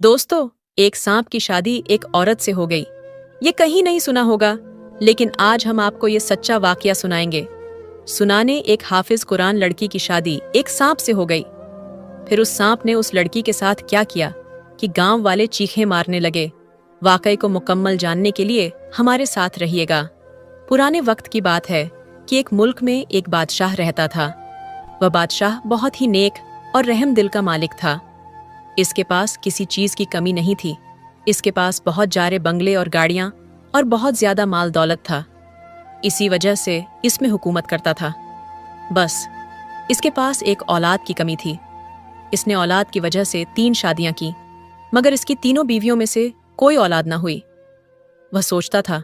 दोस्तों, एक सांप की शादी एक औरत से हो गई। ये कहीं नहीं सुना होगा, लेकिन आज हम आपको ये सच्चा वाकया सुनाएंगे। सुनाने एक हाफिज कुरान लड़की की शादी एक सांप से हो गई। फिर उस सांप ने उस लड़की के साथ क्या किया कि गांव वाले चीखें मारने लगे। वाकये को मुकम्मल जानने के लिए हमारे साथ रहिएगा। पुराने वक्त की बात है कि एक मुल्क में एक बादशाह रहता था। वह बादशाह बहुत ही नेक और रहम दिल का मालिक था। इसके पास किसी चीज की कमी नहीं थी। इसके पास बहुत जारे बंगले और गाड़ियां और बहुत ज्यादा माल दौलत था। इसी वजह से इसमें हुकूमत करता था। बस इसके पास एक औलाद की कमी थी। इसने औलाद की वजह से 3 शादियां की, मगर इसकी तीनों बीवियों में से कोई औलाद ना हुई। वह सोचता था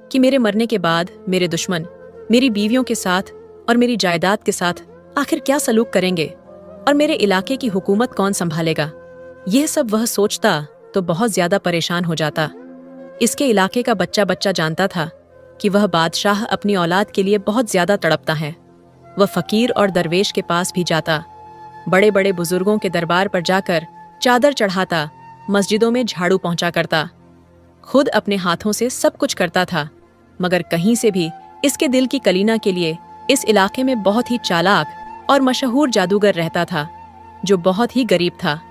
कि मेरे मरने के बाद मेरे दुश्मन मेरी बीवियों के साथ और मेरी जायदाद के साथ आखिर क्या सलूक करेंगे और मेरे इलाके की हुकूमत कौन संभालेगा। यह सब वह सोचता तो बहुत ज्यादा परेशान हो जाता। इसके इलाके का बच्चा बच्चा जानता था कि वह बादशाह अपनी औलाद के लिए बहुत ज्यादा तड़पता है। वह फकीर और दरवेश के पास भी जाता, बड़े बड़े बुजुर्गों के दरबार पर जाकर चादर चढ़ाता, मस्जिदों में झाड़ू पहुंचा करता, खुद अपने हाथों से सब कुछ करता था। मगर कहीं से भी इसके दिल की कलीना के लिए इस इलाके में बहुत ही चालाक और मशहूर जादूगर रहता था, जो बहुत ही गरीब था।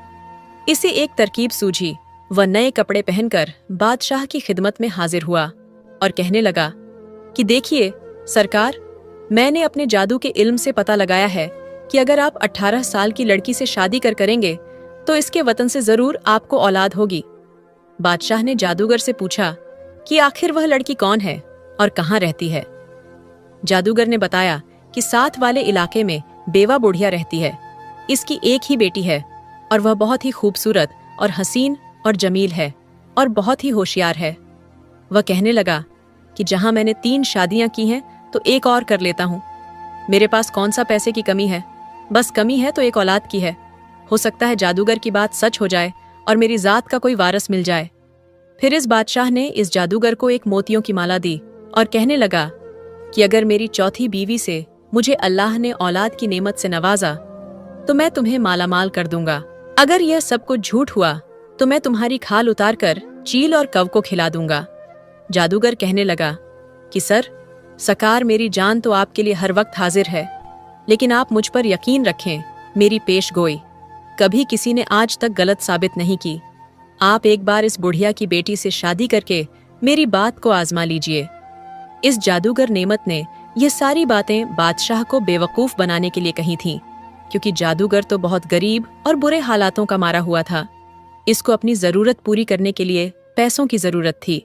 इसे एक तरकीब सूझी। वह नए कपड़े पहनकर बादशाह की खिदमत में हाजिर हुआ और कहने लगा कि देखिए सरकार, मैंने अपने जादू के इल्म से पता लगाया है कि अगर आप 18 साल की लड़की से शादी करेंगे तो इसके वतन से जरूर आपको औलाद होगी। बादशाह ने जादूगर से पूछा कि आखिर वह लड़की कौन है और कहाँ रहती है। जादूगर ने बताया कि साथ वाले इलाके में बेवा बुढ़िया रहती है। इसकी एक ही बेटी है और वह बहुत ही खूबसूरत और हसीन और जमील है और बहुत ही होशियार है। वह कहने लगा कि जहां मैंने 3 शादियां की हैं तो एक और कर लेता हूं। मेरे पास कौन सा पैसे की कमी है, बस कमी है तो एक औलाद की है। हो सकता है जादूगर की बात सच हो जाए और मेरी जात का कोई वारस मिल जाए। फिर इस बादशाह ने इस जादूगर को एक मोतियों की माला दी और कहने लगा कि अगर मेरी चौथी बीवी से मुझे अल्लाह ने औलाद की नेमत से नवाजा तो मैं तुम्हें मालामाल कर दूंगा। अगर यह सब कुछ झूठ हुआ तो मैं तुम्हारी खाल उतार कर चील और कव को खिला दूंगा। जादूगर कहने लगा कि सरकार, मेरी जान तो आपके लिए हर वक्त हाजिर है, लेकिन आप मुझ पर यकीन रखें, मेरी पेश गोई कभी किसी ने आज तक गलत साबित नहीं की। आप एक बार इस बुढ़िया की बेटी से शादी करके मेरी बात को आजमा लीजिए। इस जादूगर नेमत ने ये सारी बातें बादशाह को बेवकूफ बनाने के लिए कही थीं, क्योंकि जादूगर तो बहुत गरीब और बुरे हालातों का मारा हुआ था। इसको अपनी जरूरत पूरी करने के लिए पैसों की जरूरत थी,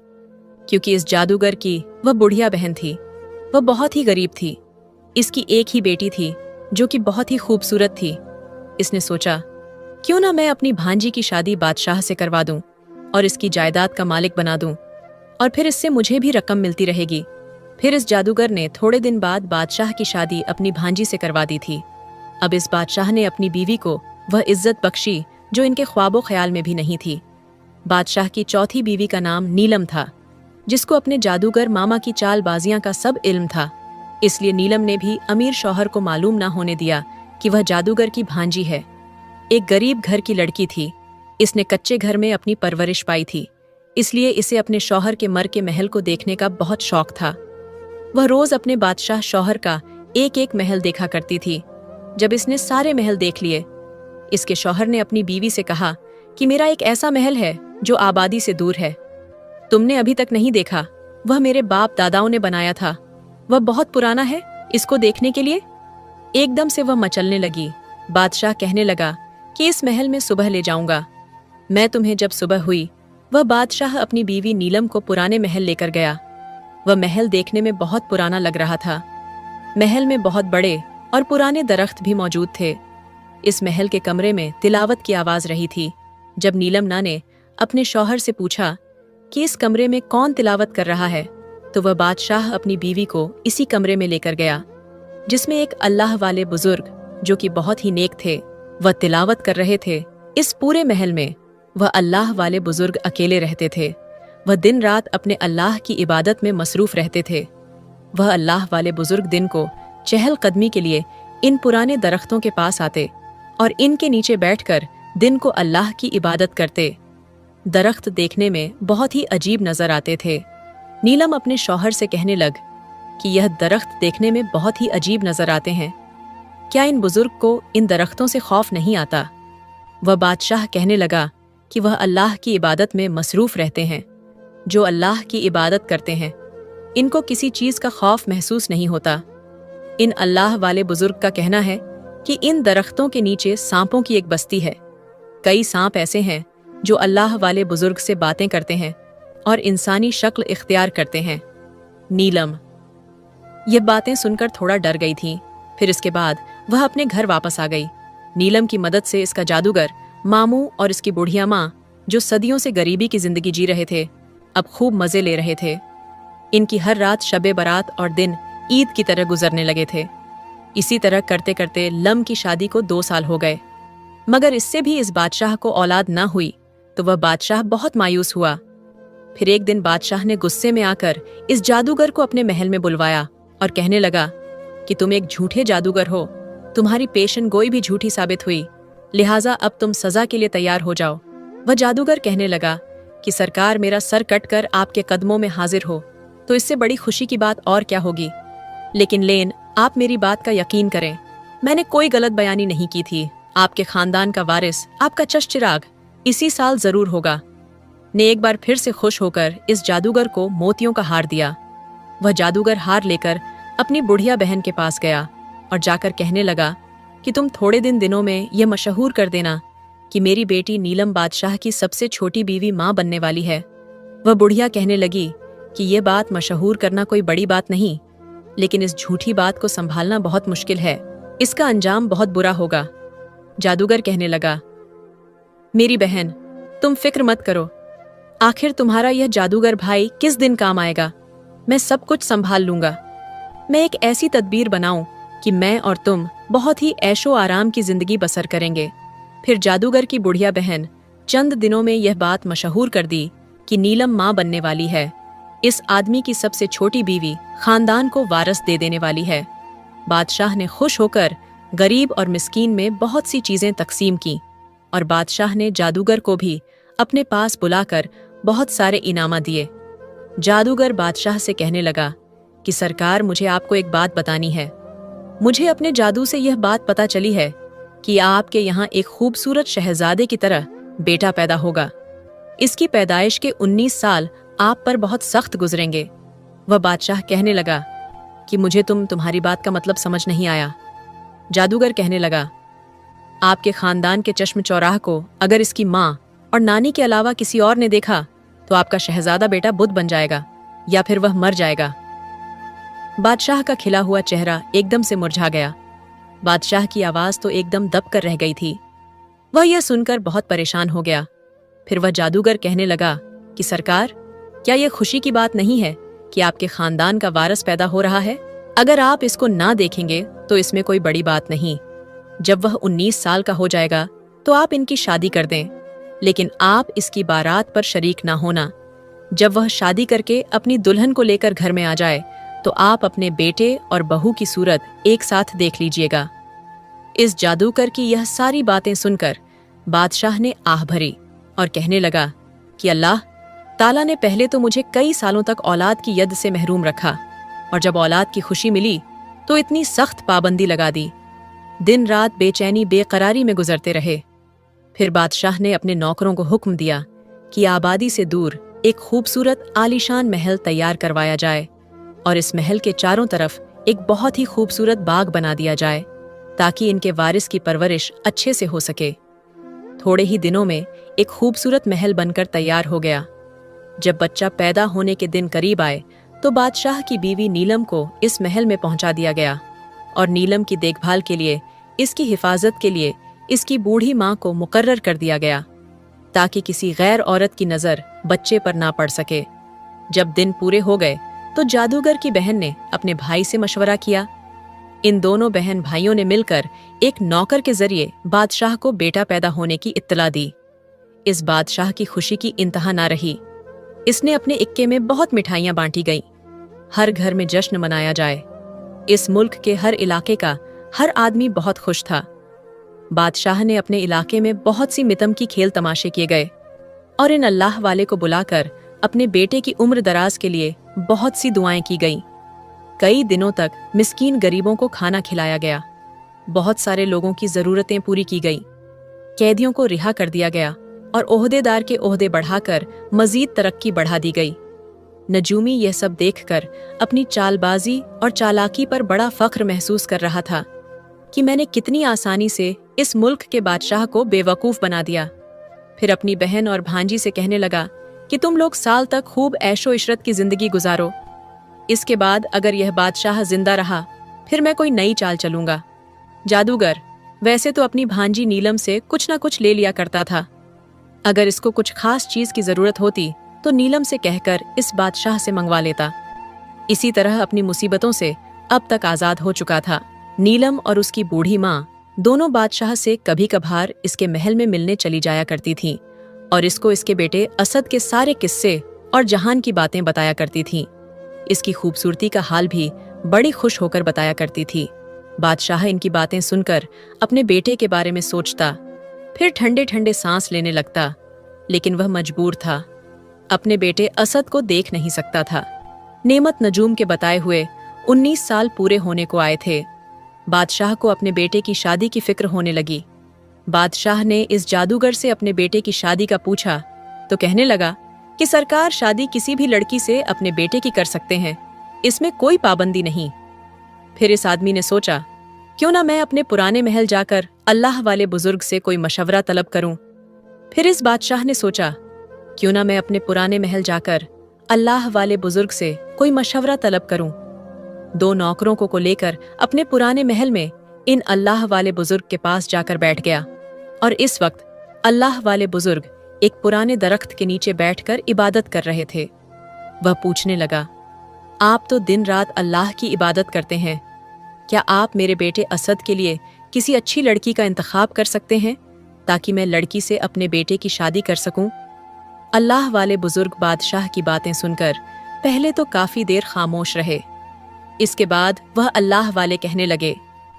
क्योंकि इस जादूगर की वह बुढ़िया बहन थी। वह बहुत ही गरीब थी। इसकी एक ही बेटी थी जो कि बहुत ही खूबसूरत थी। इसने सोचा क्यों ना मैं अपनी भांजी की शादी बादशाह से करवा दूं और इसकी जायदाद का मालिक बना दूं, और फिर इससे मुझे भी रकम मिलती रहेगी। फिर इस जादूगर ने थोड़े दिन बाद बादशाह की शादी अपनी भांजी से करवा दी थी। अब इस बादशाह ने अपनी बीवी को वह इज्जत बख्शी जो इनके ख्वाबो ख्याल में भी नहीं थी। बादशाह की चौथी बीवी का नाम नीलम था, जिसको अपने जादूगर मामा की चालबाजियां का सब इल्म था। इसलिए नीलम ने भी अमीर शौहर को मालूम ना होने दिया कि वह जादूगर की भांजी है। एक गरीब घर की लड़की थी। इसने कच्चे घर में अपनी परवरिश पाई थी, इसलिए इसे अपने शौहर के मर के महल को देखने का बहुत शौक था। वह रोज अपने बादशाह शौहर का एक एक महल देखा करती थी। जब इसने सारे महल देख लिए, इसके शौहर ने अपनी बीवी से कहा कि मेरा एक ऐसा महल है जो आबादी से दूर है, तुमने अभी तक नहीं देखा। वह मेरे बाप दादाओं ने बनाया था। वह बहुत पुराना है, इसको देखने के लिए। एकदम से वह मचलने लगी। बादशाह कहने लगा कि इस महल में सुबह ले जाऊंगा मैं तुम्हें। जब सुबह हुई, वह बादशाह अपनी बीवी नीलम को पुराने महल लेकर गया। वह महल देखने में बहुत पुराना लग रहा था। महल में बहुत बड़े और पुराने दरख्त भी मौजूद थे। इस महल के कमरे में तिलावत की आवाज रही थी। जब नीलम ने अपने शौहर से पूछा कि इस कमरे में कौन तिलावत कर रहा है, तो वह बादशाह अपनी बीवी को इसी कमरे में लेकर गया, जिसमें एक अल्लाह वाले बुजुर्ग जो कि बहुत ही नेक थे, वह तिलावत कर रहे थे। इस पूरे महल में वह अल्लाह वाले बुजुर्ग अकेले रहते थे। वह दिन रात अपने अल्लाह की इबादत में मसरूफ रहते थे। वह अल्लाह वाले बुजुर्ग दिन को चहल कदमी के लिए इन पुराने दरख्तों के पास आते और इनके नीचे बैठकर दिन को अल्लाह की इबादत करते दरख्त देखने में बहुत ही अजीब नजर आते थे। नीलम अपने शौहर से कहने लग कि यह दरख्त देखने में बहुत ही अजीब नजर आते हैं, क्या इन बुजुर्ग को इन दरख्तों से खौफ नहीं आता? वह बादशाह कहने लगा कि वह अल्लाह की इबादत में मसरूफ रहते हैं। जो अल्लाह की इबादत करते हैं इनको किसी चीज़ का खौफ महसूस नहीं होता। इन अल्लाह वाले बुजुर्ग का कहना है कि इन दरख्तों के नीचे सांपों की एक बस्ती है। कई सांप ऐसे हैं जो अल्लाह वाले बुजुर्ग से बातें करते हैं और इंसानी शक्ल इख्तियार करते हैं। नीलम ये बातें सुनकर थोड़ा डर गई थी। फिर इसके बाद वह अपने घर वापस आ गई। नीलम की मदद से इसका जादूगर मामू और इसकी बुढ़िया माँ, जो सदियों से गरीबी की जिंदगी जी रहे थे, अब खूब मजे ले रहे थे। इनकी हर रात शबे बारात और दिन ईद की तरह गुजरने लगे थे। इसी तरह करते करते लम की शादी को 2 साल हो गए, मगर इससे भी इस बादशाह को औलाद ना हुई तो वह बादशाह बहुत मायूस हुआ। फिर एक दिन बादशाह ने गुस्से में आकर इस जादूगर को अपने महल में बुलवाया और कहने लगा कि तुम एक झूठे जादूगर हो, तुम्हारी पेशन गोई भी झूठी साबित हुई, लिहाजा अब तुम सजा के लिए तैयार हो जाओ। वह जादूगर कहने लगा कि सरकार मेरा सर कट कर आपके कदमों में हाजिर हो तो इससे बड़ी खुशी की बात और क्या होगी। लेकिन लेन, आप मेरी बात का यकीन करें, मैंने कोई गलत बयानी नहीं की थी। आपके खानदान का वारिस, आपका चश्चिराग इसी साल जरूर होगा। ने एक बार फिर से खुश होकर इस जादूगर को मोतियों का हार दिया। वह जादूगर हार लेकर अपनी बुढ़िया बहन के पास गया और जाकर कहने लगा कि तुम थोड़े दिनों में यह मशहूर कर देना कि मेरी बेटी नीलम बादशाह की सबसे छोटी बीवी माँ बनने वाली है। वह बुढ़िया कहने लगी कि यह बात मशहूर करना कोई बड़ी बात नहीं, लेकिन इस झूठी बात को संभालना बहुत मुश्किल है, इसका अंजाम बहुत बुरा होगा। जादूगर कहने लगा, मेरी बहन तुम फिक्र मत करो, आखिर तुम्हारा यह जादूगर भाई किस दिन काम आएगा, मैं सब कुछ संभाल लूंगा। मैं एक ऐसी तदबीर बनाऊं कि मैं और तुम बहुत ही ऐशो आराम की जिंदगी बसर करेंगे। फिर जादूगर की बुढ़िया बहन चंद दिनों में यह बात मशहूर कर दी कि नीलम माँ बनने वाली है। इस आदमी की सबसे छोटी बीवी खानदान को वारस दे देने वाली है। बादशाह ने खुश होकर गरीब और मिस्कीन में बहुत सी चीजें तकसीम की और बादशाह ने जादूगर को भी अपने पास बुलाकर बहुत सारे इनामा दिए। जादूगर बादशाह से कहने लगा कि सरकार, मुझे आपको एक बात बतानी है। मुझे अपने जादू से यह बात पता चली है कि आपके यहाँ एक खूबसूरत शहजादे की तरह बेटा पैदा होगा। इसकी पैदाइश के 19 साल आप पर बहुत सख्त गुजरेंगे। वह बादशाह कहने लगा कि मुझे तुम्हारी बात का मतलब समझ नहीं आया। जादूगर कहने लगा, आपके खानदान के चश्म चौराह को अगर इसकी माँ और नानी के अलावा किसी और ने देखा तो आपका शहजादा बेटा बुद्ध बन जाएगा या फिर वह मर जाएगा। बादशाह का खिला हुआ चेहरा एकदम से मुरझा गया। बादशाह की आवाज तो एकदम दब कर रह गई थी। वह यह सुनकर बहुत परेशान हो गया। फिर वह जादूगर कहने लगा कि सरकार, क्या यह खुशी की बात नहीं है कि आपके खानदान का वारिस पैदा हो रहा है? अगर आप इसको ना देखेंगे तो इसमें कोई बड़ी बात नहीं। जब वह 19 साल का हो जाएगा तो आप इनकी शादी कर दें, लेकिन आप इसकी बारात पर शरीक ना होना। जब वह शादी करके अपनी दुल्हन को लेकर घर में आ जाए तो आप अपने बेटे और बहू की सूरत एक साथ देख लीजिएगा। इस जादूगर की यह सारी बातें सुनकर बादशाह ने आह भरी और कहने लगा कि अल्लाह ताला ने पहले तो मुझे कई सालों तक औलाद की यद से महरूम रखा, और जब औलाद की खुशी मिली तो इतनी सख्त पाबंदी लगा दी। दिन रात बेचैनी बेकरारी में गुजरते रहे। फिर बादशाह ने अपने नौकरों को हुक्म दिया कि आबादी से दूर एक खूबसूरत आलीशान महल तैयार करवाया जाए और इस महल के चारों तरफ एक बहुत ही खूबसूरत बाग बना दिया जाए ताकि इनके वारिस की परवरिश अच्छे से हो सके। थोड़े ही दिनों में एक खूबसूरत महल बनकर तैयार हो गया। जब बच्चा पैदा होने के दिन करीब आए तो बादशाह की बीवी नीलम को इस महल में पहुंचा दिया गया और नीलम की देखभाल के लिए, इसकी हिफाजत के लिए इसकी बूढ़ी माँ को मुकर्रर कर दिया गया ताकि किसी गैर औरत की नज़र बच्चे पर ना पड़ सके। जब दिन पूरे हो गए तो जादूगर की बहन ने अपने भाई से मशवरा किया। इन दोनों बहन भाइयों ने मिलकर एक नौकर के जरिए बादशाह को बेटा पैदा होने की इत्तला दी। इस बादशाह की खुशी की इंतहा ना रही। इसने अपने इक्के में बहुत मिठाइयां बांटी गईं। हर घर में जश्न मनाया जाए। इस मुल्क के हर इलाके का हर आदमी बहुत खुश था। बादशाह ने अपने इलाके में बहुत सी मितम की खेल तमाशे किए गए। और इन अल्लाह वाले को बुलाकर अपने बेटे की उम्र दराज के लिए बहुत सी दुआएं की गईं। कई दिनों तक मिस्कीन गरीबों को खाना खिलाया गया, बहुत सारे लोगों की जरूरतें पूरी की गई, कैदियों को रिहा कर दिया गया और ओहदेदार के ओहदे बढ़ाकर मजीद तरक्की बढ़ा दी गई। नजूमी यह सब देखकर अपनी चालबाजी और चालाकी पर बड़ा फख्र महसूस कर रहा था कि मैंने कितनी आसानी से इस मुल्क के बादशाह को बेवकूफ बना दिया। फिर अपनी बहन और भांजी से कहने लगा कि तुम लोग साल तक खूब ऐशो इशरत की जिंदगी गुजारो, इसके बाद अगर यह बादशाह जिंदा रहा फिर मैं कोई नई चाल चलूंगा। जादूगर वैसे तो अपनी भांजी नीलम से कुछ ना कुछ ले लिया करता था, अगर इसको कुछ खास चीज की जरूरत होती तो नीलम से कहकर इस बादशाह से मंगवा लेता। इसी तरह अपनी मुसीबतों से अब तक आजाद हो चुका था। नीलम और उसकी बूढ़ी माँ दोनों बादशाह से कभी कभार इसके महल में मिलने चली जाया करती थीं और इसको इसके बेटे असद के सारे किस्से और जहान की बातें बताया करती थीं। इसकी खूबसूरती का हाल भी बड़ी खुश होकर बताया करती थी। बादशाह इनकी बातें सुनकर अपने बेटे के बारे में सोचता, फिर ठंडे ठंडे सांस लेने लगता, लेकिन वह मजबूर था, अपने बेटे असद को देख नहीं सकता था। नेमत नजूम के बताए हुए 19 साल पूरे होने को आए थे। बादशाह को अपने बेटे की शादी की फिक्र होने लगी। बादशाह ने इस जादूगर से अपने बेटे की शादी का पूछा तो कहने लगा कि सरकार शादी किसी भी लड़की से अपने बेटे की कर सकते हैं, इसमें कोई पाबंदी नहीं। फिर इस आदमी ने सोचा, क्यों ना मैं अपने पुराने महल जाकर अल्लाह वाले बुजुर्ग से कोई मशवरा तलब करूं। फिर इस बादशाह ने सोचा, क्यों ना मैं अपने पुराने महल जाकर अल्लाह वाले बुजुर्ग से कोई मशवरा तलब करूं। 2 नौकरों को लेकर अपने पुराने महल में इन अल्लाह वाले बुजुर्ग के पास जाकर बैठ गया और इस वक्त अल्लाह वाले बुजुर्ग एक पुराने दरख्त के नीचे बैठकर इबादत कर रहे थे। वह पूछने लगा, आप तो दिन रात अल्लाह की इबादत करते हैं, क्या आप मेरे बेटे असद के लिए किसी अच्छी लड़की का इंतखाब कर सकते हैं ताकि मैं लड़की से अपने बेटे की शादी कर सकूं? अल्लाह वाले बुजुर्ग बादशाह की बातें सुनकर पहले तो काफी देर खामोश रहे। इसके बाद वह अल्लाह वाले कहने लगे,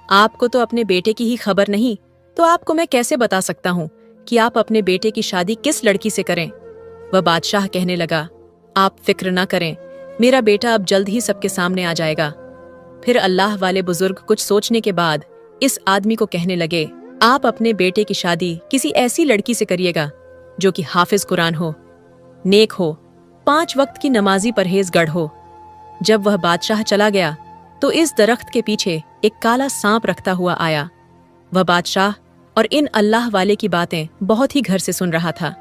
आपको तो अपने बेटे की ही खबर नहीं, तो आपको मैं कैसे बता सकता हूँ कि आप अपने बेटे की शादी किस लड़की से करें। वह बादशाह कहने लगा, आप फिक्र ना करें, मेरा बेटा अब जल्द ही सबके सामने आ जाएगा। फिर अल्लाह वाले बुजुर्ग कुछ सोचने के बाद इस आदमी को कहने लगे, आप अपने बेटे की शादी किसी ऐसी लड़की से करिएगा जो कि हाफिज कुरान हो, नेक हो, 5 वक्त की नमाजी परहेजगढ़ हो। जब वह बादशाह चला गया तो इस दरख्त के पीछे एक काला सांप रखता हुआ आया। वह बादशाह और इन अल्लाह वाले की बातें बहुत ही घर से सुन रहा था।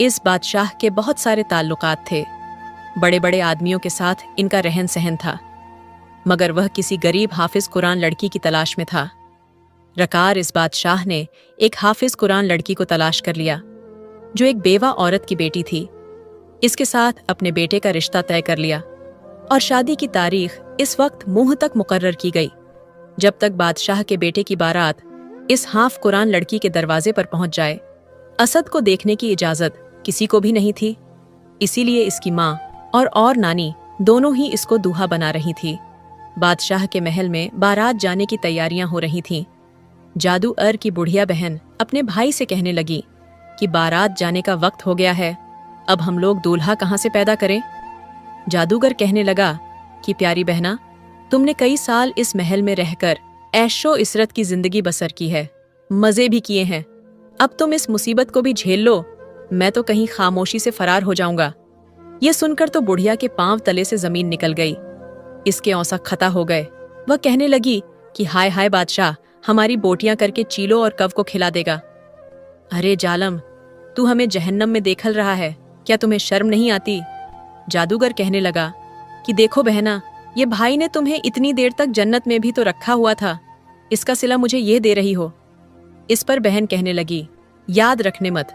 इस बादशाह के बहुत सारे ताल्लुकात थे, बड़े बड़े आदमियों के साथ इनका रहन सहन था, मगर वह किसी गरीब हाफिज कुरान लड़की की तलाश में था। रकार इस बादशाह ने एक हाफिज कुरान लड़की को तलाश कर लिया जो एक बेवा औरत की बेटी थी। इसके साथ अपने बेटे का रिश्ता तय कर लिया और शादी की तारीख इस वक्त मुंह तक मुकर्रर की गई। जब तक बादशाह के बेटे की बारात इस हाफ कुरान लड़की के दरवाजे पर पहुंच जाए, असद को देखने की इजाजत किसी को भी नहीं थी। इसीलिए इसकी माँ और नानी दोनों ही इसको दूल्हा बना रही थी। बादशाह के महल में बारात जाने की तैयारियां हो रही थीं। जादूगर की बुढ़िया बहन अपने भाई से कहने लगी कि बारात जाने का वक्त हो गया है, अब हम लोग दूल्हा कहाँ से पैदा करें। जादूगर कहने लगा कि प्यारी बहना, तुमने कई साल इस महल में रहकर ऐशो इसरत की जिंदगी बसर की है, मजे भी किए हैं, अब तुम इस मुसीबत को भी झेल लो, मैं तो कहीं खामोशी से फरार हो जाऊंगा। ये सुनकर तो बुढ़िया के पांव तले से जमीन निकल गई, इसके औंसा खता हो गए। वह कहने लगी कि हाय हाय बादशाह, हमारी बोटियां करके चीलो और कव को खिला देगा। अरे जालम, तू हमें जहन्नम में देखल रहा है, क्या तुम्हें शर्म नहीं आती। जादूगर कहने लगा कि देखो बहना, ये भाई ने तुम्हें इतनी देर तक जन्नत में भी तो रखा हुआ था, इसका सिला मुझे ये दे रही हो। इस पर बहन कहने लगी, याद रखने मत,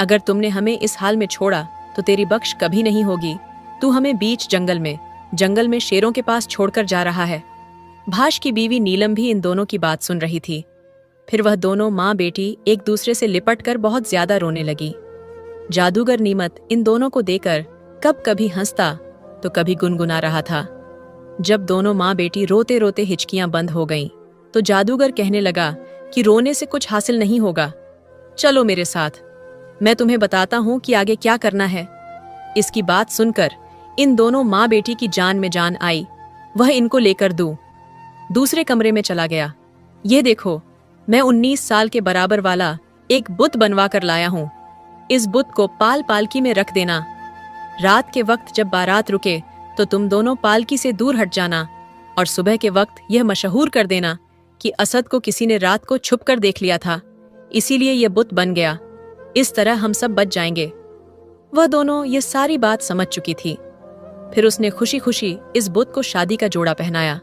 अगर तुमने हमें इस हाल में छोड़ा तो तेरी बख्श कभी नहीं होगी। तू हमें बीच जंगल में शेरों के पास छोड़कर जा रहा है। भाश की बीवी नीलम भी इन दोनों की बात सुन रही थी। फिर वह दोनों माँ बेटी एक दूसरे से लिपट कर बहुत ज्यादा रोने लगी। जादूगर नीमत इन दोनों को देकर कब कभी हंसता तो कभी गुनगुना रहा था। जब दोनों माँ बेटी रोते रोते हिचकियां बंद हो गईं, तो जादूगर कहने लगा कि रोने से कुछ हासिल नहीं होगा, चलो मेरे साथ। मैं तुम्हें बताता हूँ कि आगे क्या करना है। इसकी बात सुनकर इन दोनों माँ बेटी की जान में जान आई। वह इनको लेकर दूसरे कमरे में चला गया। ये देखो, मैं 19 साल के बराबर वाला एक बुत बनवा कर लाया हूँ। इस बुत को पालकी में रख देना। रात के वक्त जब बारात रुके तो तुम दोनों पालकी से दूर हट जाना और सुबह के वक्त यह मशहूर कर देना कि असद को किसी ने रात को छुप कर देख लिया था, इसीलिए यह बुत बन गया। इस तरह हम सब बच जाएंगे। वह दोनों ये सारी बात समझ चुकी थी। फिर उसने खुशी खुशी इस बुत को शादी का जोड़ा पहनाया,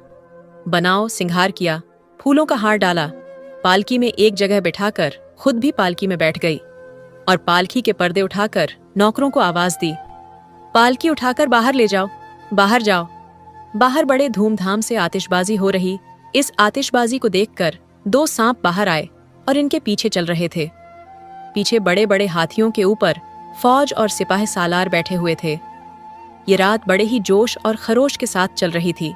बनाओ सिंगार किया, फूलों का हार डाला, पालकी में एक जगह बिठाकर खुद भी पालकी में बैठ गई और पालकी के पर्दे उठाकर नौकरों को आवाज दी, पालकी उठाकर बाहर ले जाओ, बाहर जाओ। बाहर बड़े धूमधाम से आतिशबाजी हो रही। इस आतिशबाजी को देखकर 2 सांप बाहर आए और इनके पीछे चल रहे थे। पीछे बड़े बड़े हाथियों के ऊपर फौज और सिपाही सालार बैठे हुए थे। ये रात बड़े ही जोश और खरोश के साथ चल रही थी।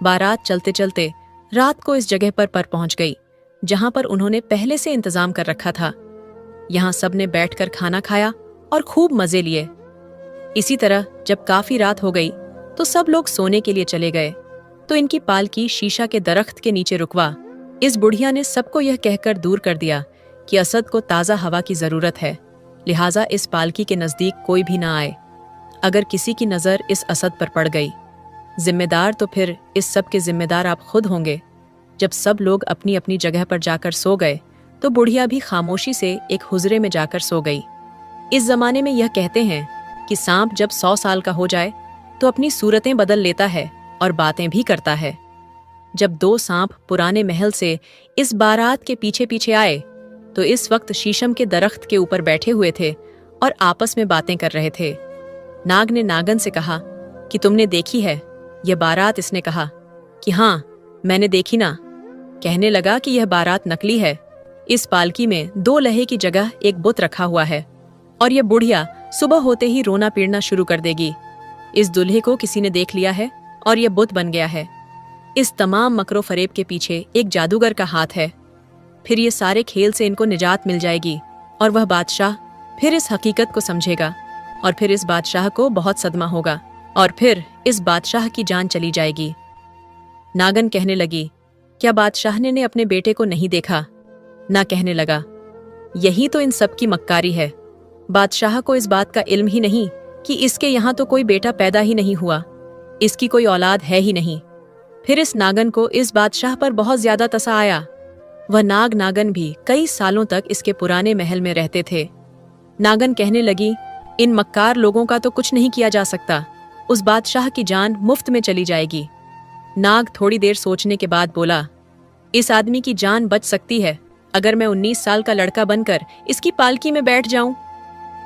बारात चलते चलते रात को इस जगह पर पहुंच गई जहां पर उन्होंने पहले से इंतजाम कर रखा था। यहां सबने बैठकर खाना खाया और खूब मजे लिए। इसी तरह जब काफी रात हो गई तो सब लोग सोने के लिए चले गए तो इनकी पालकी शीशा के दरख्त के नीचे रुकवा। इस बुढ़िया ने सबको यह कहकर दूर कर दिया कि असद को ताज़ा हवा की जरूरत है, लिहाजा इस पालकी के नजदीक कोई भी ना आए। अगर किसी की नजर इस असद पर पड़ गई, जिम्मेदार तो फिर इस सब के जिम्मेदार आप खुद होंगे। जब सब लोग अपनी अपनी जगह पर जाकर सो गए तो बुढ़िया भी खामोशी से एक हुजरे में जाकर सो गई। इस जमाने में यह कहते हैं कि सांप जब 100 साल का हो जाए तो अपनी सूरतें बदल लेता है और बातें भी करता है। जब 2 सांप पुराने महल से इस बारात के पीछे पीछे आए तो इस वक्त शीशम के दरख्त के ऊपर बैठे हुए थे और आपस में बातें कर रहे थे। नाग ने नागन से कहा कि तुमने देखी है यह बारात? इसने कहा कि हाँ, मैंने देखी ना। कहने लगा कि यह बारात नकली है। इस पालकी में 2 लहे की जगह एक बुत रखा हुआ है और यह बुढ़िया सुबह होते ही रोना पीड़ना शुरू कर देगी। इस दुल्हे को किसी ने देख लिया है और यह बुत बन गया है। इस तमाम मकरो फरेब के पीछे एक जादूगर का हाथ है। फिर ये सारे खेल से इनको निजात मिल जाएगी और वह बादशाह फिर इस हकीकत को समझेगा और फिर इस बादशाह को बहुत सदमा होगा और फिर इस बादशाह की जान चली जाएगी। नागन कहने लगी, क्या बादशाह ने अपने बेटे को नहीं देखा? ना कहने लगा, यही तो इन सब की मक्कारी है। बादशाह को इस बात का इल्म ही नहीं कि इसके यहाँ तो कोई बेटा पैदा ही नहीं हुआ, इसकी कोई औलाद है ही नहीं। फिर इस नागन को इस बादशाह पर बहुत ज्यादा तसा आया। वह नागन भी कई सालों तक इसके पुराने महल में रहते थे। नागन कहने लगी, इन मक्कार लोगों का तो कुछ नहीं किया जा सकता, उस बादशाह की जान मुफ्त में चली जाएगी। नाग थोड़ी देर सोचने के बाद बोला, इस आदमी की जान बच सकती है अगर मैं 19 साल का लड़का बनकर इसकी पालकी में बैठ जाऊं।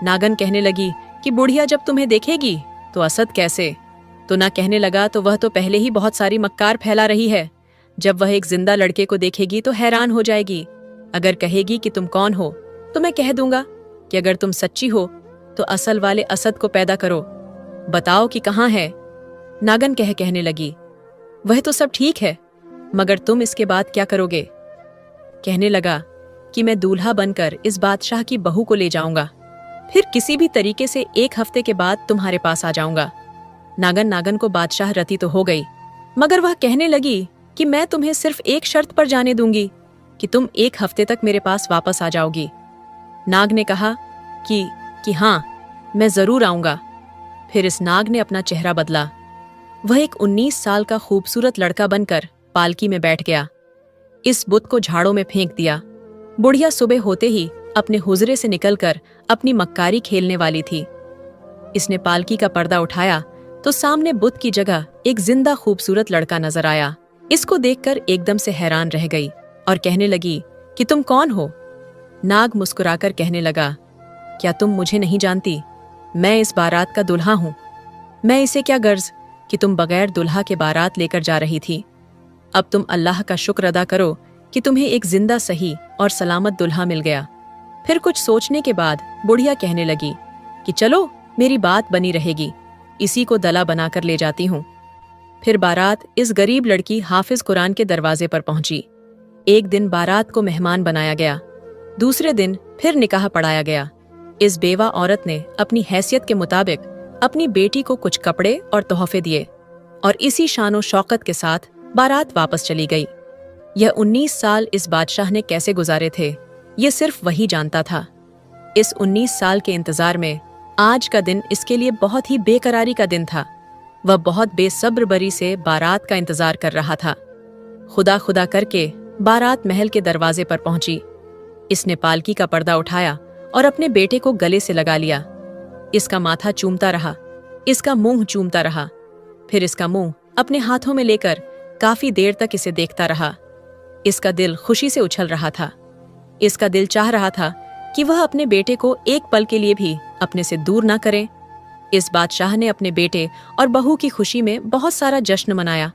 नागन कहने लगी कि बुढ़िया जब तुम्हें देखेगी तो असद कैसे? तो ना कहने लगा, तो वह तो पहले ही बहुत सारी मक्कार फैला रही है। जब वह एक जिंदा लड़के को देखेगी तो हैरान हो जाएगी। अगर कहेगी कि तुम कौन हो तो मैं कह दूंगा कि अगर तुम सच्ची हो तो असल वाले असद को पैदा करो, बताओ कि कहाँ है। नागन कहने लगी, वह तो सब ठीक है, मगर तुम इसके बाद क्या करोगे? कहने लगा कि मैं दूल्हा बनकर इस बादशाह की बहू को ले जाऊंगा, फिर किसी भी तरीके से 1 हफ्ते के बाद तुम्हारे पास आ जाऊंगा। नागन को बादशाह रती तो हो गई, मगर वह कहने लगी कि मैं तुम्हें सिर्फ एक शर्त पर जाने दूंगी कि तुम 1 हफ्ते तक मेरे पास वापस आ जाओगी। नाग ने कहा कि हाँ, मैं जरूर आऊंगा। फिर इस नाग ने अपना चेहरा बदला। वह एक 19 साल का खूबसूरत लड़का बनकर पालकी में बैठ गया। इस बुत को झाड़ों में फेंक दिया। बुढ़िया सुबह होते ही अपने हुजरे से निकलकर अपनी मक्कारी खेलने वाली थी। इसने पालकी का पर्दा उठाया तो सामने बुत की जगह एक जिंदा खूबसूरत लड़का नजर आया। इसको देखकर एकदम से हैरान रह गई और कहने लगी कि तुम कौन हो? नाग मुस्कुराकर कहने लगा, क्या तुम मुझे नहीं जानती? मैं इस बारात का दुल्हा हूं। मैं इसे क्या गर्ज कि तुम बगैर दुल्हा के बारात लेकर जा रही थी। अब तुम अल्लाह का शुक्र अदा करो कि तुम्हें एक जिंदा सही और सलामत दुल्हा मिल गया। फिर कुछ सोचने के बाद बुढ़िया कहने लगी कि चलो, मेरी बात बनी रहेगी, इसी को दला बनाकर ले जाती हूँ। फिर बारात इस गरीब लड़की हाफिज कुरान के दरवाजे पर पहुंची। एक दिन बारात को मेहमान बनाया गया, दूसरे दिन फिर निकाह पढ़ाया गया। इस बेवा औरत ने अपनी हैसियत के मुताबिक अपनी बेटी को कुछ कपड़े और तोहफे दिए और इसी शानो शौकत के साथ बारात वापस चली गई। यह 19 साल इस बादशाह ने कैसे गुजारे थे, ये सिर्फ वही जानता था। इस 19 साल के इंतजार में आज का दिन इसके लिए बहुत ही बेकरारी का दिन था। वह बहुत बेसब्र बरी से बारात का इंतजार कर रहा था। खुदा खुदा करके बारात महल के दरवाजे पर पहुंची। इसने पालकी का पर्दा उठाया और अपने बेटे को गले से लगा लिया। इसका माथा चूमता रहा, इसका मुंह चूमता रहा, फिर इसका मुंह अपने हाथों में लेकर काफी देर तक इसे देखता रहा। इसका दिल खुशी से उछल रहा था। इसका दिल चाह रहा था कि वह अपने बेटे को एक पल के लिए भी अपने से दूर ना करे। इस बादशाह ने अपने बेटे और बहू की खुशी में बहुत सारा जश्न मनाया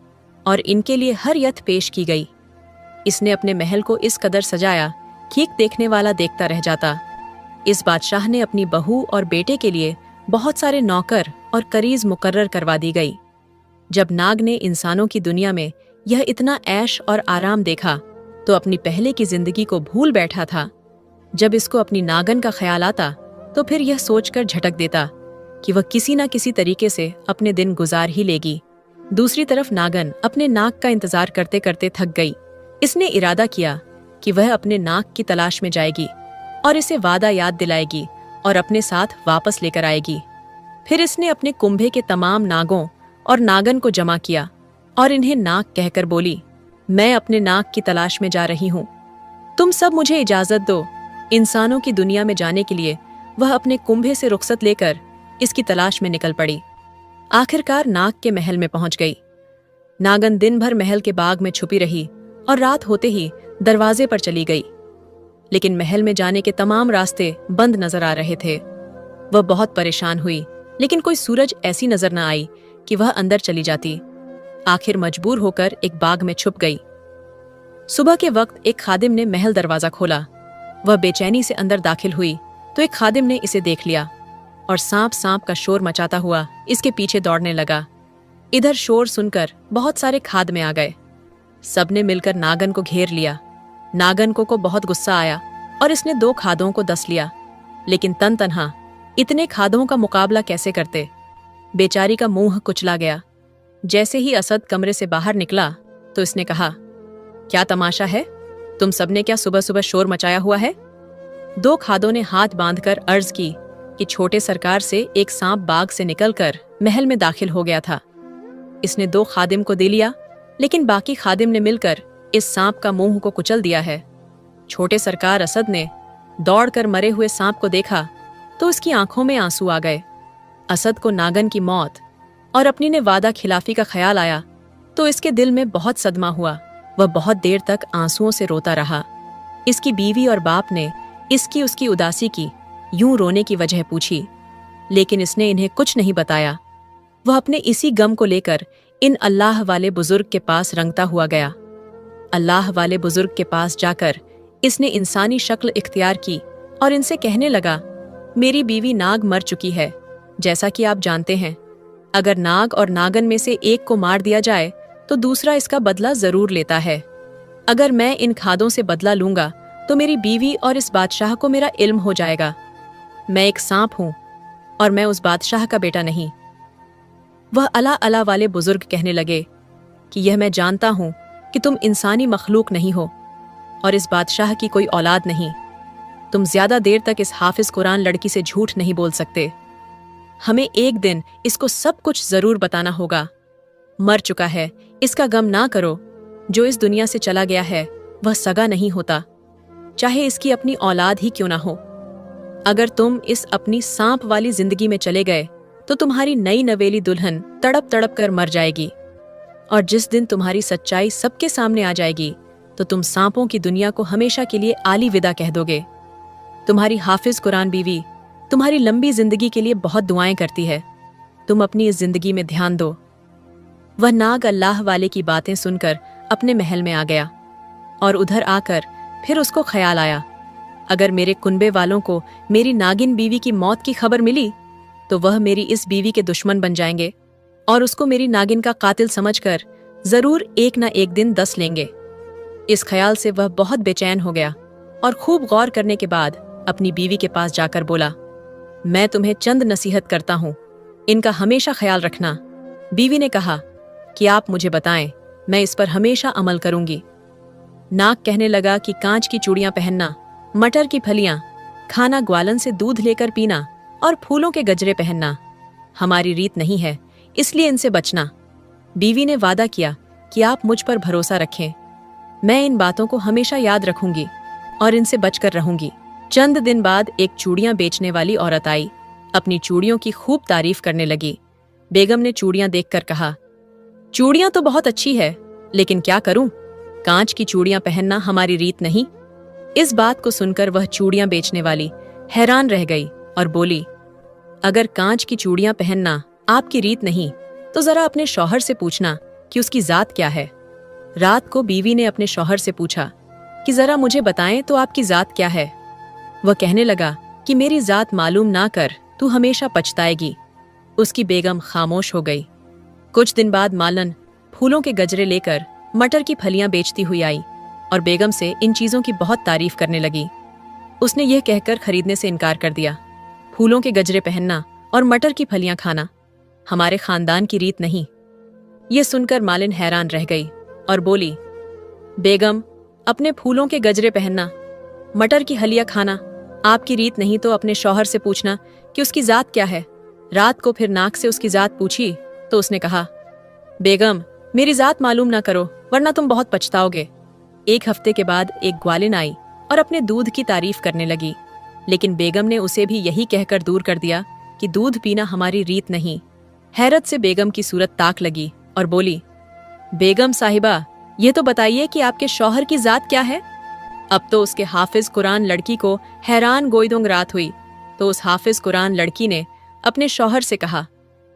और इनके लिए हर यत पेश की गई। इसने अपने महल को इस कदर सजाया कि एक देखने वाला देखता रह जाता। इस बादशाह ने अपनी बहू और बेटे के लिए बहुत सारे नौकर और करीज मुकर्रर करवा दी गई। जब नाग ने इंसानों की दुनिया में यह इतना ऐश और आराम देखा तो अपनी पहले की जिंदगी को भूल बैठा था। जब इसको अपनी नागन का ख्याल आता तो फिर यह सोचकर झटक देता कि वह किसी न किसी तरीके से अपने दिन गुजार ही लेगी। दूसरी तरफ नागन अपने नाग का इंतजार करते करते थक गई। इसने इरादा किया कि वह अपने नाग की तलाश में जाएगी और इसे वादा याद दिलाएगी और अपने साथ वापस लेकर आएगी। फिर इसने अपने कुंभे के तमाम नागों और नागन को जमा किया और इन्हें नाग कहकर बोली, मैं अपने नाग की तलाश में जा रही हूँ, तुम सब मुझे इजाजत दो। इंसानों की दुनिया में जाने के लिए वह अपने कुंभे से रुखसत लेकर इसकी तलाश में निकल पड़ी। आखिरकार नाग के महल में पहुंच गई। नागन दिन भर महल के बाग में छुपी रही और रात होते ही दरवाजे पर चली गई, लेकिन महल में जाने के तमाम रास्ते बंद नजर आ रहे थे। वह बहुत परेशान हुई, लेकिन कोई सूरज ऐसी नजर न आई कि वह अंदर चली जाती। आखिर मजबूर होकर एक बाग में छुप गई। सुबह के वक्त एक खादिम ने महल दरवाजा खोला। वह बेचैनी से अंदर दाखिल हुई तो एक खादिम ने इसे देख लिया और सांप सांप का शोर मचाता हुआ इसके पीछे दौड़ने लगा। इधर शोर सुनकर बहुत सारे खाद में आ गए। सबने मिलकर नागन को घेर लिया। नागन को बहुत गुस्सा आया और इसने 2 खादों को दस लिया, लेकिन तन तन्हा इतने खादों का मुकाबला कैसे करते। बेचारी का मुंह कुचला गया। जैसे ही असद कमरे से बाहर निकला तो इसने कहा, क्या तमाशा है, तुम सबने क्या सुबह सुबह शोर मचाया हुआ है। 2 खादों ने हाथ बांधकर अर्ज की कि छोटे सरकार से एक सांप बाग से निकलकर महल में दाखिल हो गया था। इसने 2 खादिम को दे लिया, लेकिन बाकी खादिम ने मिलकर इस सांप का मुंह को कुचल दिया है। छोटे सरकार असद ने दौड़कर मरे हुए सांप को देखा तो उसकी आंखों में आंसू आ गए। असद को नागन की मौत और अपनी ने वादा खिलाफी का ख्याल आया तो इसके दिल में बहुत सदमा हुआ। वह बहुत देर तक आंसुओं से रोता रहा। इसकी बीवी और बाप ने इसकी उसकी उदासी की यूं रोने की वजह पूछी, लेकिन इसने इन्हें कुछ नहीं बताया। वह अपने इसी गम को लेकर इन अल्लाह वाले बुजुर्ग के पास रंगता हुआ गया। अल्लाह वाले बुजुर्ग के पास जाकर इसने इंसानी शक्ल इख्तियार की और इनसे कहने लगा, मेरी बीवी नाग मर चुकी है। जैसा कि आप जानते हैं, अगर नाग और नागन में से एक को मार दिया जाए तो दूसरा इसका बदला जरूर लेता है। अगर मैं इन खादों से बदला लूंगा तो मेरी बीवी और इस बादशाह को मेरा इल्म हो जाएगा। मैं एक सांप हूं और मैं उस बादशाह का बेटा नहीं। वह अला अला वाले बुजुर्ग कहने लगे कि यह मैं जानता हूं कि तुम इंसानी मखलूक नहीं हो और इस बादशाह की कोई औलाद नहीं। तुम ज्यादा देर तक इस हाफिज कुरान लड़की से झूठ नहीं बोल सकते। हमें एक दिन इसको सब कुछ जरूर बताना होगा। मर चुका है, इसका गम ना करो। जो इस दुनिया से चला गया है वह सगा नहीं होता, चाहे इसकी अपनी औलाद ही क्यों ना हो। अगर तुम इस अपनी सांप वाली जिंदगी में चले गए तो तुम्हारी नई नवेली दुल्हन तड़प तड़प कर मर जाएगी, और जिस दिन तुम्हारी सच्चाई सबके सामने आ जाएगी तो तुम सांपों की दुनिया को हमेशा के लिए आली विदा कह दोगे। तुम्हारी हाफिज कुरान बीवी तुम्हारी लंबी जिंदगी के लिए बहुत दुआएं करती है। तुम अपनी इस जिंदगी में ध्यान दो। वह नाग अल्लाह वाले की बातें सुनकर अपने महल में आ गया और उधर आकर फिर उसको ख्याल आया, अगर मेरे कुनबे वालों को मेरी नागिन बीवी की मौत की खबर मिली तो वह मेरी इस बीवी के दुश्मन बन जाएंगे और उसको मेरी नागिन का कातिल समझकर जरूर एक ना एक दिन दस लेंगे। इस ख्याल से वह बहुत बेचैन हो गया और खूब गौर करने के बाद अपनी बीवी के पास जाकर बोला, मैं तुम्हें चंद नसीहत करता हूँ, इनका हमेशा ख्याल रखना। बीवी ने कहा कि आप मुझे बताएं, मैं इस पर हमेशा अमल करूंगी। नाग कहने लगा कि कांच की चूड़ियां पहनना, मटर की फलियां खाना, ग्वालन से दूध लेकर पीना और फूलों के गजरे पहनना हमारी रीत नहीं है, इसलिए इनसे बचना। बीवी ने वादा किया कि आप मुझ पर भरोसा रखें, मैं इन बातों को हमेशा याद रखूंगी और इनसे बचकर रहूंगी। चंद दिन बाद एक चूड़ियां बेचने वाली औरत आई, अपनी चूड़ियों की खूब तारीफ करने लगी। बेगम ने चूड़ियां देखकर कहा, चूड़ियां तो बहुत अच्छी है, लेकिन क्या करूं, कांच की चूड़ियां पहनना हमारी रीत नहीं। इस बात को सुनकर वह चूड़ियां बेचने वाली हैरान रह गई और बोली, अगर कांच की चूड़ियां पहनना आपकी रीत नहीं तो जरा अपने शौहर से पूछना कि उसकी जात क्या है। रात को बीवी ने अपने शौहर से पूछा कि जरा मुझे बताएं तो आपकी जात क्या है। वह कहने लगा कि मेरी जात मालूम ना कर, तू हमेशा पछताएगी। उसकी बेगम खामोश हो गई। कुछ दिन बाद मालन फूलों के गजरे लेकर मटर की फलियां बेचती हुई आई और बेगम से इन चीजों की बहुत तारीफ करने लगी। उसने यह कहकर खरीदने से इनकार कर दिया, फूलों के गजरे पहनना और मटर की फलियां खाना हमारे खानदान की रीत नहीं। यह सुनकर मालिन हैरान रह गई और बोली, बेगम, अपने फूलों के गजरे पहनना, मटर की हलिया खाना आपकी रीत नहीं तो अपने शौहर से पूछना कि उसकी जात क्या है। रात को फिर नाक से उसकी जात पूछी तो उसने कहा, बेगम, मेरी जात मालूम ना करो वरना तुम बहुत पछताओगे। एक हफ्ते के बाद एक ग्वालिन आई और अपने दूध की तारीफ करने लगी, लेकिन बेगम ने उसे भी यही कहकर दूर कर दिया कि दूध पीना हमारी रीत नहीं। हैरत से बेगम की सूरत ताक लगी और बोली, बेगम साहिबा, ये तो बताइए कि आपके शौहर की जात क्या है। अब तो उसके हाफिज कुरान लड़की को हैरान गोईदोंग रात हुई तो उस हाफिज कुरान लड़की ने अपने शौहर से कहा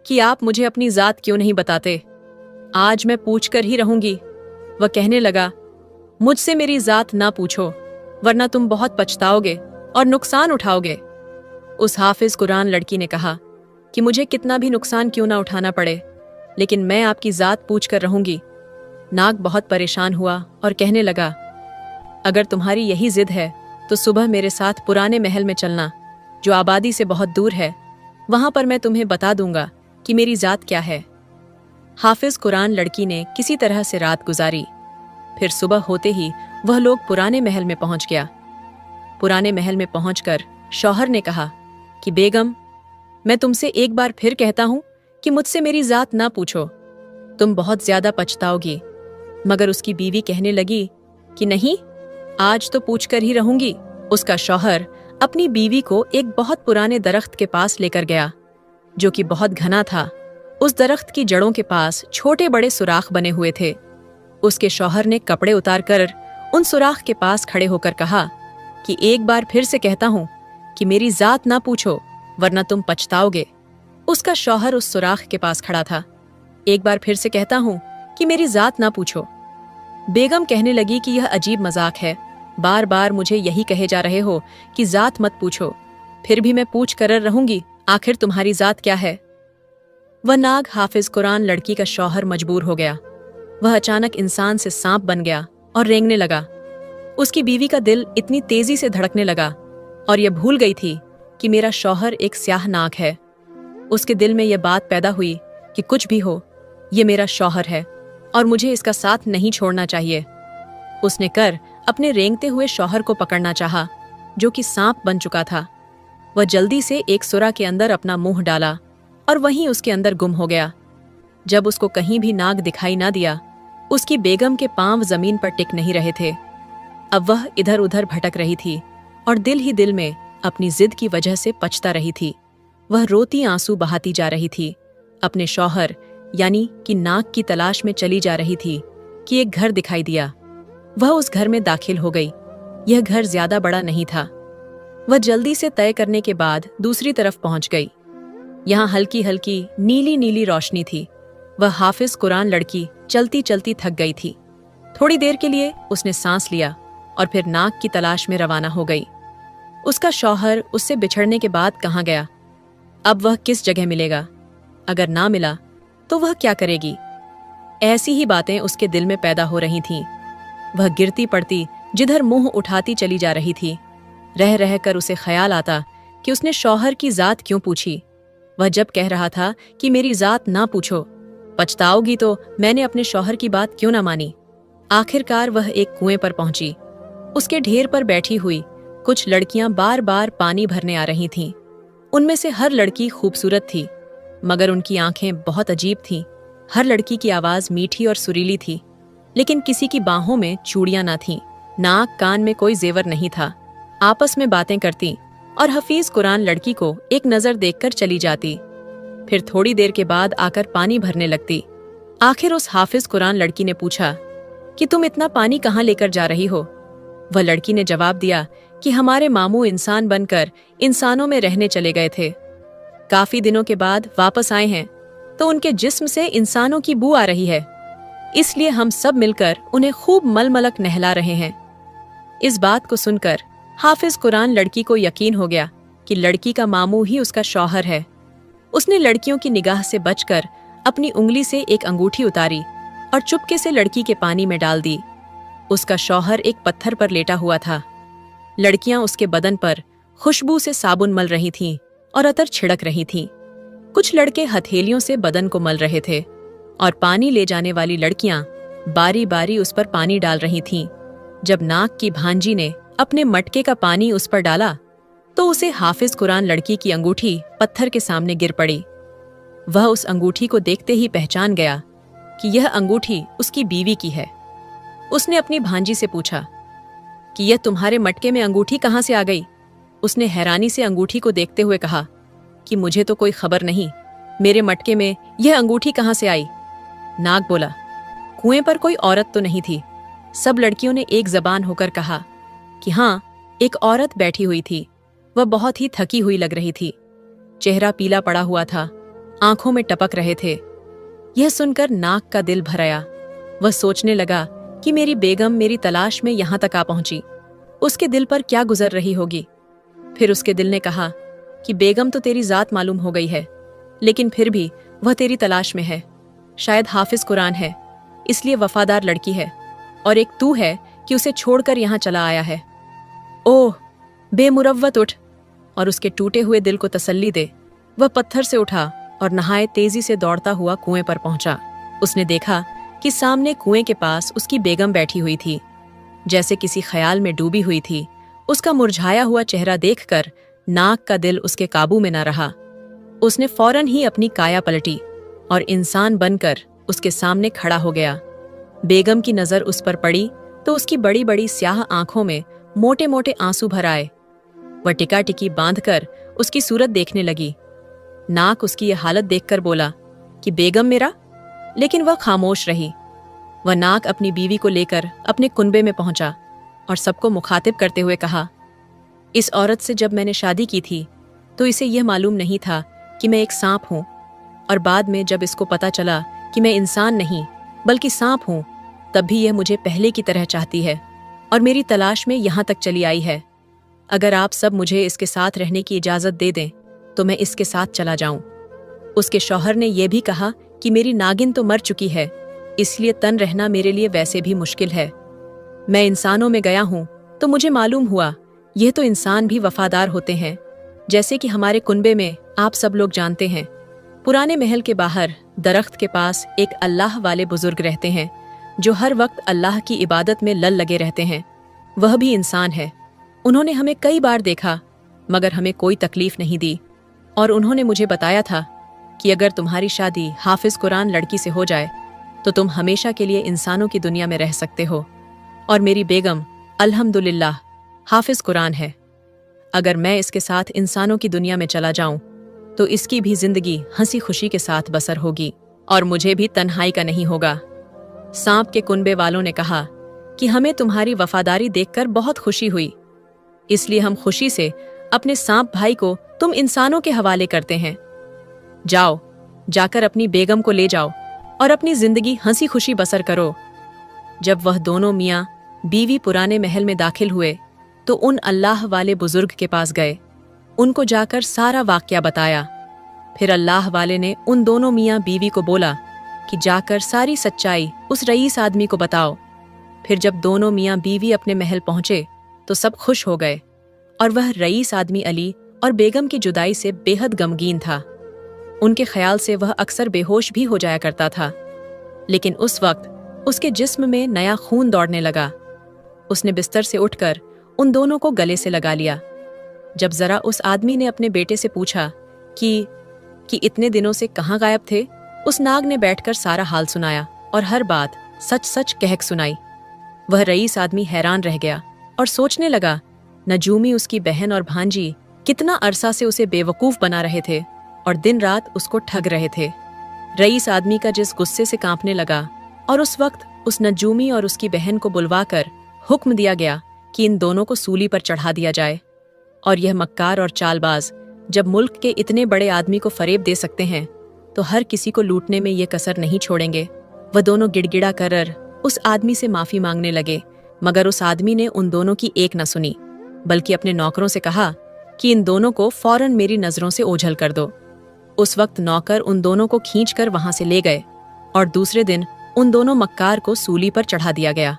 कि आप मुझे अपनी जात क्यों नहीं बताते, आज मैं पूछ कर ही रहूंगी। वह कहने लगा, मुझसे मेरी जात ना पूछो वरना तुम बहुत पछताओगे और नुकसान उठाओगे। उस हाफिज कुरान लड़की ने कहा कि मुझे कितना भी नुकसान क्यों ना उठाना पड़े, लेकिन मैं आपकी जात पूछ कर रहूंगी। नाग बहुत परेशान हुआ और कहने लगा, अगर तुम्हारी यही जिद है तो सुबह मेरे साथ पुराने महल में चलना, जो आबादी से बहुत दूर है। वहां पर मैं तुम्हें बता दूंगा कि मेरी जात क्या है। हाफिज कुरान लड़की ने किसी तरह से रात गुजारी। फिर सुबह होते ही वह लोग पुराने महल में पहुंच गया। पुराने महल में पहुंचकर शौहर ने कहा कि बेगम, मैं तुमसे एक बार फिर कहता हूं कि मुझसे मेरी जात ना पूछो, तुम बहुत ज्यादा पछताओगी। मगर उसकी बीवी कहने लगी कि नहीं, आज तो पूछ कर ही रहूंगी। उसका शौहर अपनी बीवी को एक बहुत पुराने दरख्त के पास लेकर गया, जो कि बहुत घना था। उस दरख्त की जड़ों के पास छोटे बड़े सुराख बने हुए थे। उसके शौहर ने कपड़े उतारकर उन सुराख के पास खड़े होकर कहा कि एक बार फिर से कहता हूं कि मेरी जात ना पूछो वरना तुम पछताओगे। उसका शौहर उस सुराख के पास खड़ा था। एक बार फिर से कहता हूं कि मेरी जात ना पूछो। बेगम कहने लगी कि यह अजीब मजाक है, बार बार मुझे यही कहे जा रहे हो कि जात मत पूछो, फिर भी मैं पूछ कर रहूंगी, आखिर तुम्हारी जात क्या है। वह नाग हाफिज कुरान लड़की का शौहर मजबूर हो गया। वह अचानक इंसान से सांप बन गया और रेंगने लगा। उसकी बीवी का दिल इतनी तेजी से धड़कने लगा और यह भूल गई थी कि मेरा शौहर एक स्याह नाग है। उसके दिल में यह बात पैदा हुई कि कुछ भी हो, ये मेरा शौहर है और मुझे इसका साथ नहीं छोड़ना चाहिए। उसने कर अपने रेंगते हुए शौहर को पकड़ना चाहा, जो कि सांप बन चुका था। वह जल्दी से एक सुरा के अंदर अपना मुंह डाला और वहीं उसके अंदर गुम हो गया। जब उसको कहीं भी नाग दिखाई ना दिया, उसकी बेगम के पांव जमीन पर टिक नहीं रहे थे। अब वह इधर उधर भटक रही थी और दिल ही दिल में अपनी जिद की वजह से पछता रही थी। वह रोती आंसू बहाती जा रही थी। अपने शौहर यानी कि नाग की तलाश में चली जा रही थी कि एक घर दिखाई दिया। वह उस घर में दाखिल हो गई। यह घर ज्यादा बड़ा नहीं था। वह जल्दी से तय करने के बाद दूसरी तरफ पहुंच गई। यहाँ हल्की हल्की नीली नीली रोशनी थी। वह हाफिज कुरान लड़की चलती चलती थक गई थी। थोड़ी देर के लिए उसने सांस लिया और फिर नाग की तलाश में रवाना हो गई। उसका शौहर उससे बिछड़ने के बाद कहाँ गया? अब वह किस जगह मिलेगा? अगर ना मिला तो वह क्या करेगी? ऐसी ही बातें उसके दिल में पैदा हो रही थीं। वह गिरती पड़ती जिधर मुंह उठाती चली जा रही थी। रह रह कर उसे ख्याल आता कि उसने शौहर की जात क्यों पूछी। वह जब कह रहा था कि मेरी जात ना पूछो, पछताओगी तो मैंने अपने शौहर की बात क्यों ना मानी। आखिरकार वह एक कुएं पर पहुंची। उसके ढेर पर बैठी हुई कुछ लड़कियां बार बार पानी भरने आ रही थीं। उनमें से हर लड़की खूबसूरत थी, मगर उनकी आंखें बहुत अजीब थीं। हर लड़की की आवाज मीठी और सुरीली थी, लेकिन किसी की बाहों में चूड़ियां ना थीं, नाक कान में कोई जेवर नहीं था। आपस में बातें करती और हफीज कुरान लड़की को एक नजर देखकर चली जाती, फिर थोड़ी देर के बाद आकर पानी भरने लगती। आखिर उस हाफिज कुरान लड़की ने पूछा कि तुम इतना पानी कहाँ लेकर जा रही हो। वह लड़की ने जवाब दिया कि हमारे मामू इंसान बनकर इंसानों में रहने चले गए थे, काफी दिनों के बाद वापस आए हैं तो उनके जिस्म से इंसानों की बू आ रही है, इसलिए हम सब मिलकर उन्हें खूब मलमलक नहला रहे हैं। इस बात को सुनकर हाफिज कुरान लड़की को यकीन हो गया कि लड़की का मामू ही उसका शौहर है। उसने लड़कियों की निगाह से बचकर अपनी उंगली से एक अंगूठी उतारी और चुपके से लड़की के पानी में डाल दी। उसका शौहर एक पत्थर पर लेटा हुआ था। लड़कियां उसके बदन पर खुशबू से साबुन मल रही थीं और अतर छिड़क रही थीं। कुछ लड़के हथेलियों से बदन को मल रहे थे और पानी ले जाने वाली लड़कियां बारी बारी उस पर पानी डाल रही थीं। जब नाक की भांजी ने अपने मटके का पानी उस पर डाला तो उसे हाफिज कुरान लड़की की अंगूठी पत्थर के सामने गिर पड़ी। वह उस अंगूठी को देखते ही पहचान गया कि यह अंगूठी उसकी बीवी की है। उसने अपनी भांजी से पूछा कि यह तुम्हारे मटके में अंगूठी कहाँ से आ गई। उसने हैरानी से अंगूठी को देखते हुए कहा कि मुझे तो कोई खबर नहीं, मेरे मटके में यह अंगूठी कहाँ से आई। नाग बोला, कुएं पर कोई औरत तो नहीं थी। सब लड़कियों ने एक जबान होकर कहा कि हाँ, एक औरत बैठी हुई थी। वह बहुत ही थकी हुई लग रही थी, चेहरा पीला पड़ा हुआ था, आंखों में टपक रहे थे। यह सुनकर नाग का दिल भर आया। वह सोचने लगा कि मेरी बेगम मेरी तलाश में यहां तक आ पहुंची, उसके दिल पर क्या गुजर रही होगी। फिर उसके दिल ने कहा कि बेगम तो तेरी जात मालूम हो गई है, लेकिन फिर भी वह तेरी तलाश में है। शायद हाफिज कुरान है, इसलिए वफादार लड़की है, और एक तू है कि उसे छोड़कर यहां चला आया है। ओह बेमुरव्वत, उठ और उसके टूटे हुए दिल को तसल्ली दे। वह पत्थर से उठा और नहाए तेजी से दौड़ता हुआ कुएं पर पहुंचा। उसने देखा कि सामने कुएं के पास उसकी बेगम बैठी हुई थी, जैसे किसी ख्याल में डूबी हुई थी। उसका मुरझाया हुआ चेहरा देखकर नाग का दिल उसके काबू में न रहा। उसने फौरन ही अपनी काया पलटी और इंसान बनकर उसके सामने खड़ा हो गया। बेगम की नजर उस पर पड़ी तो उसकी बड़ी बड़ी स्याह आंखों में मोटे मोटे आंसू भर आए। वह टिका टिकी बांधकर उसकी सूरत देखने लगी। नाक उसकी यह हालत देखकर बोला कि बेगम मेरा, लेकिन वह खामोश रही। वह नाक अपनी बीवी को लेकर अपने कुनबे में पहुंचा और सबको मुखातिब करते हुए कहा, इस औरत से जब मैंने शादी की थी तो इसे यह मालूम नहीं था कि मैं एक सांप हूं, और बाद में जब इसको पता चला कि मैं इंसान नहीं बल्कि सांप हूं, तब भी यह मुझे पहले की तरह चाहती है और मेरी तलाश में यहां तक चली आई है। अगर आप सब मुझे इसके साथ रहने की इजाजत दे दें तो मैं इसके साथ चला जाऊं। उसके शौहर ने यह भी कहा कि मेरी नागिन तो मर चुकी है, इसलिए तन रहना मेरे लिए वैसे भी मुश्किल है। मैं इंसानों में गया हूं तो मुझे मालूम हुआ यह तो इंसान भी वफादार होते हैं, जैसे कि हमारे कुनबे में आप सब लोग जानते हैं। पुराने महल के बाहर दरख्त के पास एक अल्लाह वाले बुजुर्ग रहते हैं जो हर वक्त अल्लाह की इबादत में लल लगे रहते हैं। वह भी इंसान है। उन्होंने हमें कई बार देखा मगर हमें कोई तकलीफ नहीं दी, और उन्होंने मुझे बताया था कि अगर तुम्हारी शादी हाफिज कुरान लड़की से हो जाए तो तुम हमेशा के लिए इंसानों की दुनिया में रह सकते हो, और मेरी बेगम अल्हम्दुलिल्लाह हाफिज कुरान है। अगर मैं इसके साथ इंसानों की दुनिया में चला जाऊं तो इसकी भी जिंदगी हंसी खुशी के साथ बसर होगी और मुझे भी तन्हाई का नहीं होगा। सांप के कुनबे वालों ने कहा कि हमें तुम्हारी वफादारी देखकर बहुत खुशी हुई, इसलिए हम खुशी से अपने सांप भाई को तुम इंसानों के हवाले करते हैं। जाओ, जाकर अपनी बेगम को ले जाओ और अपनी जिंदगी हंसी खुशी बसर करो। जब वह दोनों मियाँ बीवी पुराने महल में दाखिल हुए तो उन अल्लाह वाले बुजुर्ग के पास गए, उनको जाकर सारा वाकया बताया। फिर अल्लाह वाले ने उन दोनों मियाँ बीवी को बोला कि जाकर सारी सच्चाई उस रईस आदमी को बताओ। फिर जब दोनों मियाँ बीवी अपने महल पहुंचे तो सब खुश हो गए, और वह रईस आदमी अली और बेगम की जुदाई से बेहद गमगीन था। उनके ख्याल से वह अक्सर बेहोश भी हो जाया करता था। लेकिन उस वक्त उसके जिस्म में नया खून दौड़ने लगा। उसने बिस्तर से उठकर उन दोनों को गले से लगा लिया। जब जरा उस आदमी ने अपने बेटे से पूछा कि इतने दिनों से कहाँ गायब थे, उस नाग ने बैठकर सारा हाल सुनाया और हर बात सच सच कहक सुनाई। वह रईस आदमी हैरान रह गया और सोचने लगा, नजूमी उसकी बहन और भांजी कितना अरसा से उसे बेवकूफ बना रहे थे और दिन रात उसको ठग रहे थे। रईस आदमी का जिस गुस्से से कांपने लगा, और उस वक्त उस नजूमी और उसकी बहन को बुलवाकर हुक्म दिया गया कि इन दोनों को सूली पर चढ़ा दिया जाए। और यह मक्कार और चालबाज जब मुल्क के इतने बड़े आदमी को फरेब दे सकते हैं तो हर किसी को लूटने में ये कसर नहीं छोड़ेंगे। वह दोनों गिड़गिड़ा कर उस आदमी से माफी मांगने लगे, मगर उस आदमी ने उन दोनों की एक न सुनी, बल्कि अपने नौकरों से कहा कि इन दोनों को फौरन मेरी नजरों से ओझल कर दो। उस वक्त नौकर उन दोनों को खींचकर वहां से ले गए और दूसरे दिन उन दोनों मक्कार को सूली पर चढ़ा दिया गया।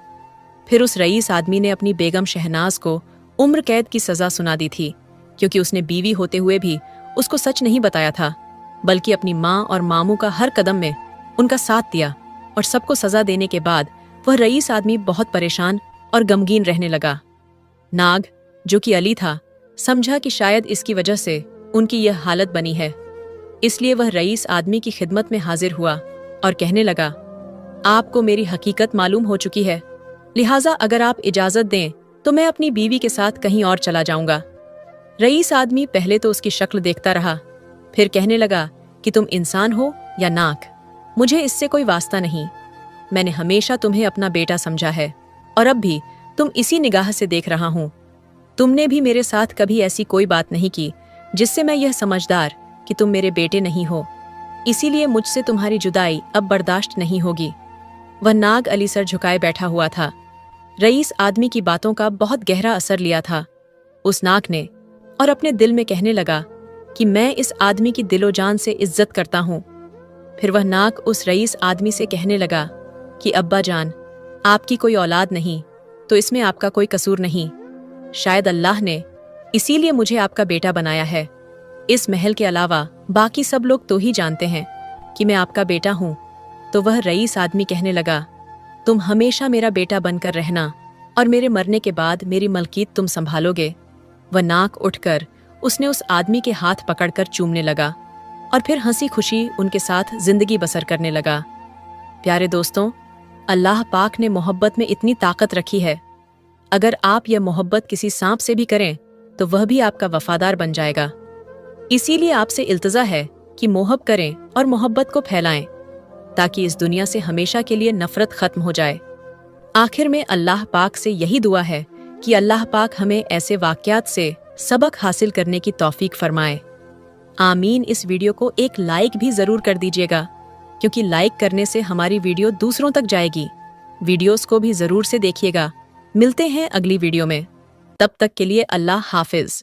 फिर उस रईस आदमी ने अपनी बेगम शहनाज को उम्र कैद की सजा सुना दी थी, क्योंकि उसने बीवी होते हुए भी उसको सच नहीं बताया था, बल्कि अपनी माँ और मामू का हर कदम में उनका साथ दिया। और सबको सजा देने के बाद वह रईस आदमी बहुत परेशान और गमगीन रहने लगा। नाग, जो कि अली था, समझा कि शायद इसकी वजह से उनकी यह हालत बनी है, इसलिए वह रईस आदमी की खिदमत में हाजिर हुआ और कहने लगा, आपको मेरी हकीकत मालूम हो चुकी है, लिहाजा अगर आप इजाजत दें तो मैं अपनी बीवी के साथ कहीं और चला जाऊंगा। रईस आदमी पहले तो उसकी शक्ल देखता रहा, फिर कहने लगा कि तुम इंसान हो या नाग, मुझे इससे कोई वास्ता नहीं। मैंने हमेशा तुम्हें अपना बेटा समझा है और अब भी तुम इसी निगाह से देख रहा हूं। तुमने भी मेरे साथ कभी ऐसी कोई बात नहीं की जिससे मैं यह समझदार कि तुम मेरे बेटे नहीं हो, इसीलिए मुझसे तुम्हारी जुदाई अब बर्दाश्त नहीं होगी। वह नाग अली सर झुकाए बैठा हुआ था। रईस आदमी की बातों का बहुत गहरा असर लिया था उस नाग ने, और अपने दिल में कहने लगा कि मैं इस आदमी की दिलो जान से इज्जत करता हूँ। फिर वह नाग उस रईस आदमी से कहने लगा कि अब्बा जान, आपकी कोई औलाद नहीं तो इसमें आपका कोई कसूर नहीं। शायद अल्लाह ने इसीलिए मुझे आपका बेटा बनाया है। इस महल के अलावा बाकी सब लोग तो ही जानते हैं कि मैं आपका बेटा हूँ। तो वह रईस आदमी कहने लगा, तुम हमेशा मेरा बेटा बनकर रहना और मेरे मरने के बाद मेरी मलकीत तुम संभालोगे। वह नाक उठकर उसने उस आदमी के हाथ पकड़कर चूमने लगा और फिर हंसी खुशी उनके साथ जिंदगी बसर करने लगा। प्यारे दोस्तों, अल्लाह पाक ने मोहब्बत में इतनी ताकत रखी है, अगर आप यह मोहब्बत किसी सांप से भी करें तो वह भी आपका वफादार बन जाएगा। इसीलिए आपसे इल्तजा है कि मोहब करें और मोहब्बत को फैलाएं, ताकि इस दुनिया से हमेशा के लिए नफरत खत्म हो जाए। आखिर में अल्लाह पाक से यही दुआ है कि अल्लाह पाक हमें ऐसे वाक़यात से सबक हासिल करने की तौफीक फरमाए। आमीन। इस वीडियो को एक लाइक भी ज़रूर कर दीजिएगा, क्योंकि लाइक करने से हमारी वीडियो दूसरों तक जाएगी। वीडियोस को भी ज़रूर से देखिएगा। मिलते हैं अगली वीडियो में, तब तक के लिए अल्लाह हाफिज़।